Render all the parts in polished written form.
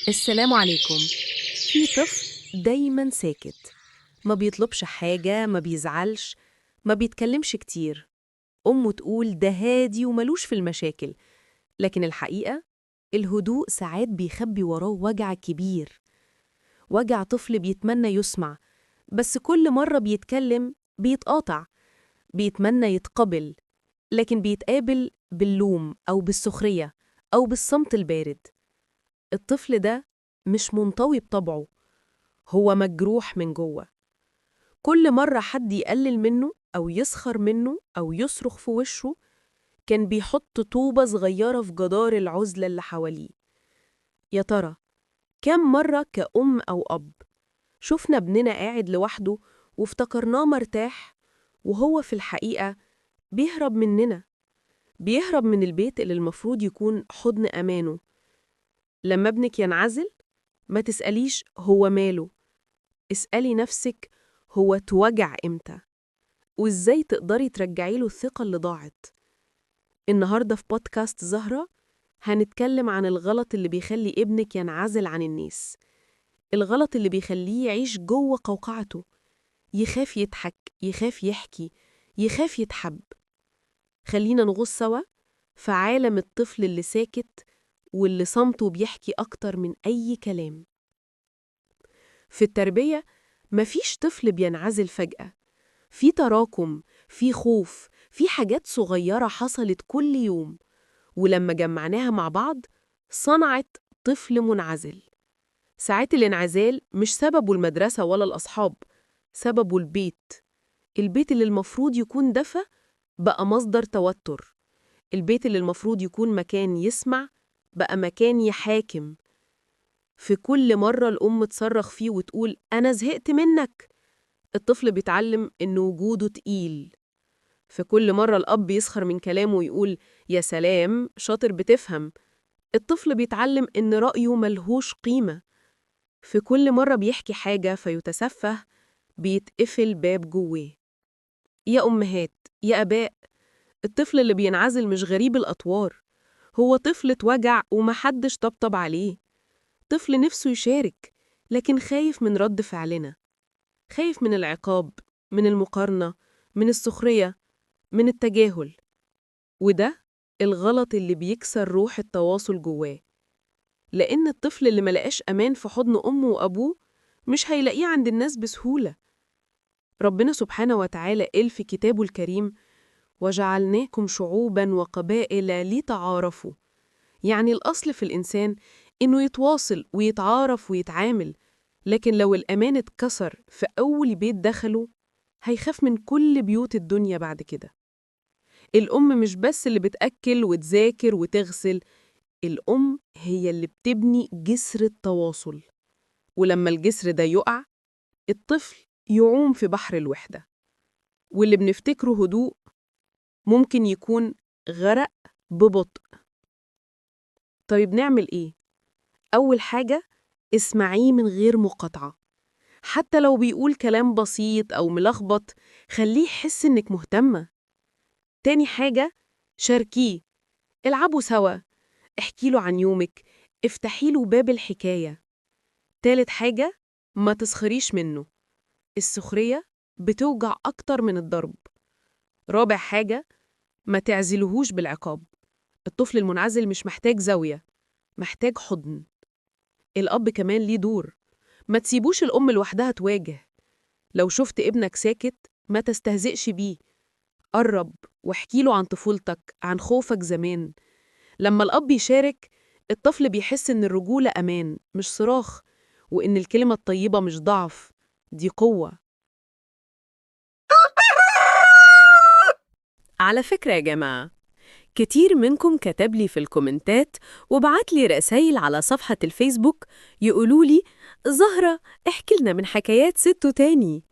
السلام عليكم. في طفل دايما ساكت، ما بيطلبش حاجة، ما بيزعلش، ما بيتكلمش كتير. أمه تقول ده هادي وملوش في المشاكل، لكن الحقيقة الهدوء ساعات بيخبي وراه وجع كبير. وجع طفل بيتمنى يسمع، بس كل مرة بيتكلم بيتقاطع. بيتمنى يتقبل، لكن بيتقابل باللوم أو بالسخرية أو بالصمت البارد. الطفل ده مش منطوي بطبعه، هو مجروح من جوه. كل مرة حد يقلل منه أو يسخر منه أو يصرخ في وشه، كان بيحط طوبة صغيرة في جدار العزلة اللي حواليه. يا ترى كم مرة كأم أو أب شفنا ابننا قاعد لوحده وافتكرناه مرتاح، وهو في الحقيقة بيهرب مننا، بيهرب من البيت اللي المفروض يكون حضن أمانه. لما ابنك ينعزل، ما تسأليش هو ماله، اسألي نفسك هو اتوجع إمتى، وإزاي تقدري ترجعي له الثقة اللي ضاعت. النهاردة في بودكاست زهرة هنتكلم عن الغلط اللي بيخلي ابنك ينعزل عن الناس، الغلط اللي بيخليه يعيش جوه قوقعته، يخاف يضحك، يخاف يحكي، يخاف يتحب. خلينا نغوص سوا في عالم الطفل اللي ساكت واللي صمته بيحكي أكتر من أي كلام. في التربية مفيش طفل بينعزل فجأة، في تراكم، في خوف، في حاجات صغيرة حصلت كل يوم، ولما جمعناها مع بعض صنعت طفل منعزل. ساعات الانعزال مش سببه المدرسة ولا الأصحاب، سببه البيت. البيت اللي المفروض يكون دفى بقى مصدر توتر. البيت اللي المفروض يكون مكان يسمع بقى مكان يحاكم. في كل مرة الأم تصرخ فيه وتقول أنا زهقت منك، الطفل بيتعلم إن وجوده تقيل. في كل مرة الأب يسخر من كلامه ويقول يا سلام شاطر بتفهم، الطفل بيتعلم إن رأيه ملهوش قيمة. في كل مرة بيحكي حاجة فيتسفه، بيتقفل باب جواه. يا أمهات، يا آباء، الطفل اللي بينعزل مش غريب الأطوار، هو طفل اتوجع ومحدش طبطب عليه. طفل نفسه يشارك، لكن خايف من رد فعلنا، خايف من العقاب، من المقارنة، من السخرية، من التجاهل. وده الغلط اللي بيكسر روح التواصل جواه، لأن الطفل اللي ملقاش أمان في حضن أمه وأبوه مش هيلاقيه عند الناس بسهولة. ربنا سبحانه وتعالى قال في كتابه الكريم وجعلناكم شعوباً وقبائل لتعارفوا. يعني الأصل في الإنسان إنه يتواصل ويتعارف ويتعامل، لكن لو الأمان اتكسر في أول بيت دخله، هيخاف من كل بيوت الدنيا بعد كده. الأم مش بس اللي بتأكل وتذاكر وتغسل، الأم هي اللي بتبني جسر التواصل. ولما الجسر ده يقع، الطفل يعوم في بحر الوحدة، واللي بنفتكره هدوء ممكن يكون غرق ببطء. طيب نعمل إيه؟ أول حاجة، اسمعيه من غير مقاطعة. حتى لو بيقول كلام بسيط أو ملخبط، خليه يحس إنك مهتمة. تاني حاجة، شاركيه، العبوا سوا، احكيله عن يومك، افتحيله باب الحكاية. تالت حاجة، ما تسخريش منه، السخرية بتوجع أكتر من الضرب. رابع حاجة، ما تعزلهوش بالعقاب، الطفل المنعزل مش محتاج زاوية، محتاج حضن. الأب كمان ليه دور، ما تسيبوش الأم لوحدها تواجه. لو شفت ابنك ساكت ما تستهزئش بيه، قرب واحكيله عن طفولتك، عن خوفك زمان. لما الأب يشارك، الطفل بيحس إن الرجولة أمان مش صراخ، وإن الكلمة الطيبة مش ضعف، دي قوة. على فكرة يا جماعة، كتير منكم كتب لي في الكومنتات وبعت لي رسائل على صفحة الفيسبوك يقولوا لي زهرة احكي لنا من حكايات ستو تاني،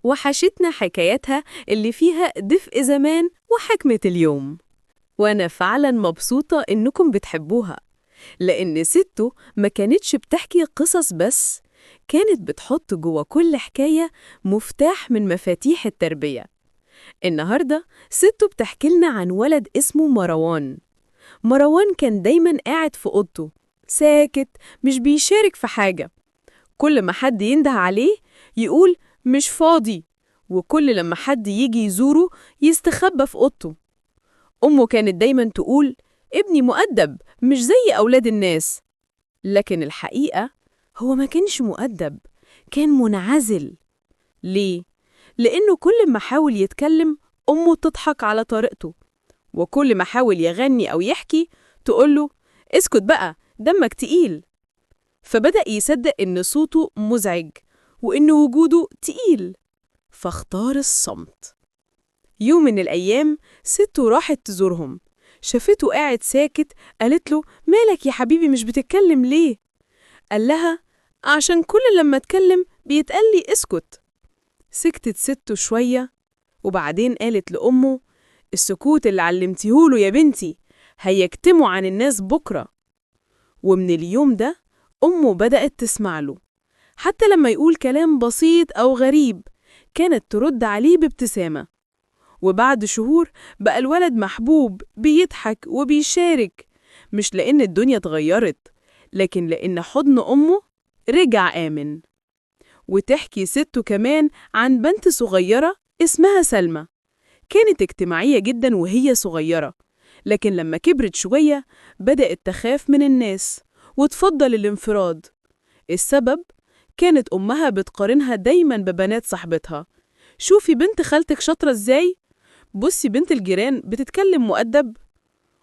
وحشتنا حكاياتها اللي فيها دفء زمان وحكمة اليوم. وأنا فعلا مبسوطة إنكم بتحبوها، لأن ستو ما كانتش بتحكي قصص بس، كانت بتحط جوه كل حكاية مفتاح من مفاتيح التربية. النهاردة ستو بتحكي لنا عن ولد اسمه مروان. مروان كان دايما قاعد في أوضته، ساكت، مش بيشارك في حاجة. كل ما حد ينده عليه يقول مش فاضي، وكل لما حد يجي يزوره يستخبى في أوضته. أمه كانت دايما تقول ابني مؤدب مش زي أولاد الناس، لكن الحقيقة هو ما كانش مؤدب، كان منعزل. ليه؟ لأنه كل ما حاول يتكلم أمه تضحك على طريقته، وكل ما حاول يغني أو يحكي تقوله اسكت بقى دمك تقيل. فبدأ يصدق إن صوته مزعج وإن وجوده تقيل، فاختار الصمت. يوم من الأيام سته راحت تزورهم، شافته قاعد ساكت، قالت له مالك يا حبيبي مش بتتكلم ليه؟ قال لها عشان كل لما اتكلم بيتقال لي اسكت. سكتت سته شوية وبعدين قالت لأمه السكوت اللي علمتيهوله يا بنتي هيكتموا عن الناس بكرة. ومن اليوم ده أمه بدأت تسمع له، حتى لما يقول كلام بسيط أو غريب كانت ترد عليه بابتسامة. وبعد شهور بقى الولد محبوب، بيضحك وبيشارك، مش لأن الدنيا اتغيرت، لكن لأن حضن أمه رجع آمن. وتحكي سته كمان عن بنت صغيرة اسمها سلمى، كانت اجتماعية جدا وهي صغيرة، لكن لما كبرت شوية بدأت تخاف من الناس وتفضل الانفراد. السبب كانت أمها بتقارنها دايما ببنات صاحبتها. شوفي بنت خالتك شاطرة ازاي، بصي بنت الجيران بتتكلم مؤدب.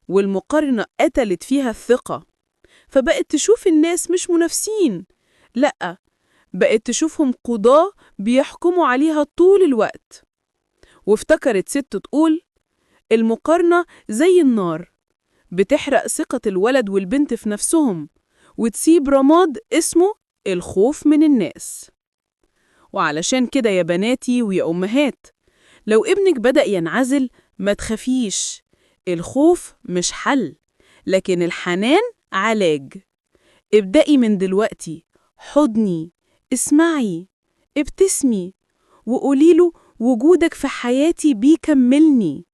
والمقارنة قتلت فيها الثقة، فبقت تشوف الناس مش منافسين، لأ، بقت تشوفهم قضاة بيحكموا عليها طول الوقت. وافتكرت ست تقول المقارنة زي النار، بتحرق ثقة الولد والبنت في نفسهم وتسيب رماد اسمه الخوف من الناس. وعلشان كده يا بناتي ويا أمهات، لو ابنك بدأ ينعزل ما تخافيش، الخوف مش حل، لكن الحنان علاج. ابدأي من دلوقتي، حضني، اسمعي، ابتسمي، وقوليله وجودك في حياتي بيكملني.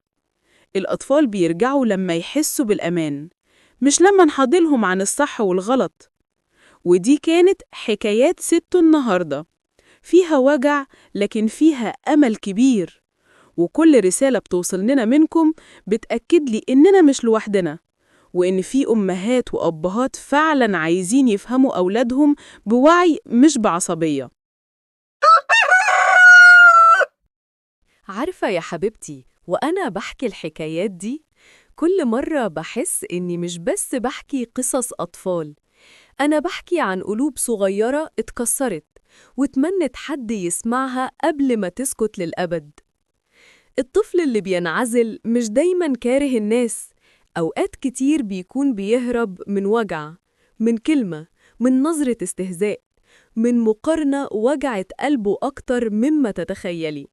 الأطفال بيرجعوا لما يحسوا بالأمان، مش لما نحاضلهم عن الصح والغلط. ودي كانت حكايات ست النهاردة، فيها وجع لكن فيها أمل كبير. وكل رسالة بتوصل لنا منكم بتأكد لي إننا مش لوحدنا، وإن في أمهات وأبهات فعلاً عايزين يفهموا أولادهم بوعي مش بعصبية. عارفة يا حبيبتي، وأنا بحكي الحكايات دي كل مرة بحس إني مش بس بحكي قصص أطفال، أنا بحكي عن قلوب صغيرة اتكسرت واتمنت حد يسمعها قبل ما تسكت للأبد. الطفل اللي بينعزل مش دايماً كاره الناس، أوقات كتير بيكون بيهرب من وجع، من كلمة، من نظرة استهزاء، من مقارنة وجعت قلبه أكتر مما تتخيلي.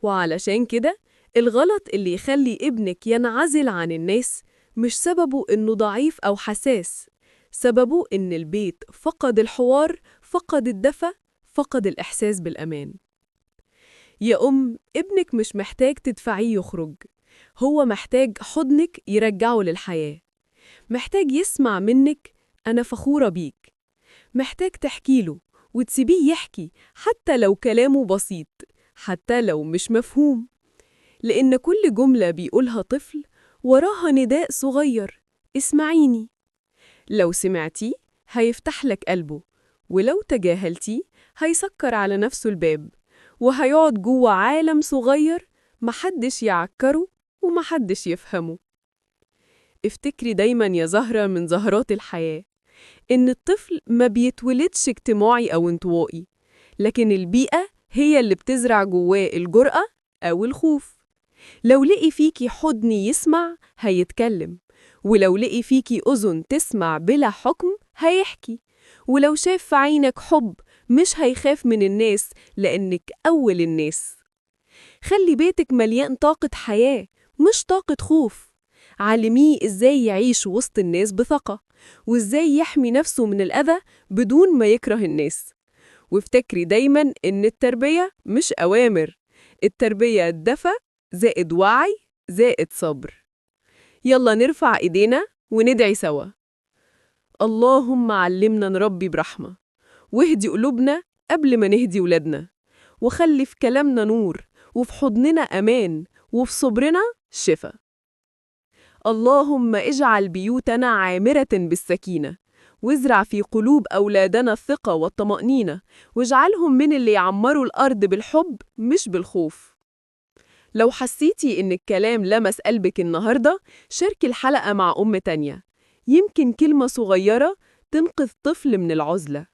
وعلشان كده الغلط اللي يخلي ابنك ينعزل عن الناس مش سببه إنه ضعيف أو حساس، سببه إن البيت فقد الحوار، فقد الدفى، فقد الإحساس بالأمان. يا ابنك مش محتاج تدفعيه يخرج، هو محتاج حضنك يرجعه للحياة، محتاج يسمع منك أنا فخورة بيك، محتاج تحكيله وتسيبيه يحكي حتى لو كلامه بسيط، حتى لو مش مفهوم، لأن كل جملة بيقولها طفل وراها نداء صغير اسمعيني. لو سمعتي هيفتح لك قلبه، ولو تجاهلتي هيسكر على نفسه الباب، وهيقعد جوه عالم صغير محدش يعكره ومحدش يفهمه. افتكري دايما يا زهرة من زهرات الحياة إن الطفل ما بيتولدش اجتماعي أو انطوائي، لكن البيئة هي اللي بتزرع جواه الجرأة أو الخوف. لو لقي فيكي حضن يسمع هيتكلم، ولو لقي فيكي أذن تسمع بلا حكم هيحكي، ولو شاف في عينك حب مش هيخاف من الناس لأنك أول الناس. خلي بيتك مليان طاقة حياة مش طاقة خوف. علميه إزاي يعيش وسط الناس بثقة، وإزاي يحمي نفسه من الأذى بدون ما يكره الناس. وافتكري دايماً إن التربية مش أوامر، التربية دفى زائد وعي زائد صبر. يلا نرفع إيدينا وندعي سوا. اللهم علمنا نربي برحمة، واهدي قلوبنا قبل ما نهدي ولادنا، وخلي في كلامنا نور، وفي حضننا أمان، وفي صبرنا شفا. اللهم اجعل بيوتنا عامرة بالسكينة، وازرع في قلوب أولادنا الثقة والطمأنينة، واجعلهم من اللي يعمروا الأرض بالحب مش بالخوف. لو حسيتي إن الكلام لمس قلبك النهاردة، شاركي الحلقة مع أم تانية، يمكن كلمة صغيرة تنقذ طفل من العزلة.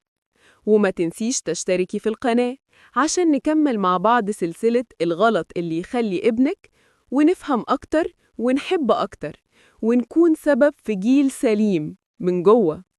وما تنسيش تشتركي في القناة عشان نكمل مع بعض سلسلة الغلط اللي يخلي ابنك، ونفهم أكتر ونحب أكتر، ونكون سبب في جيل سليم من جوه.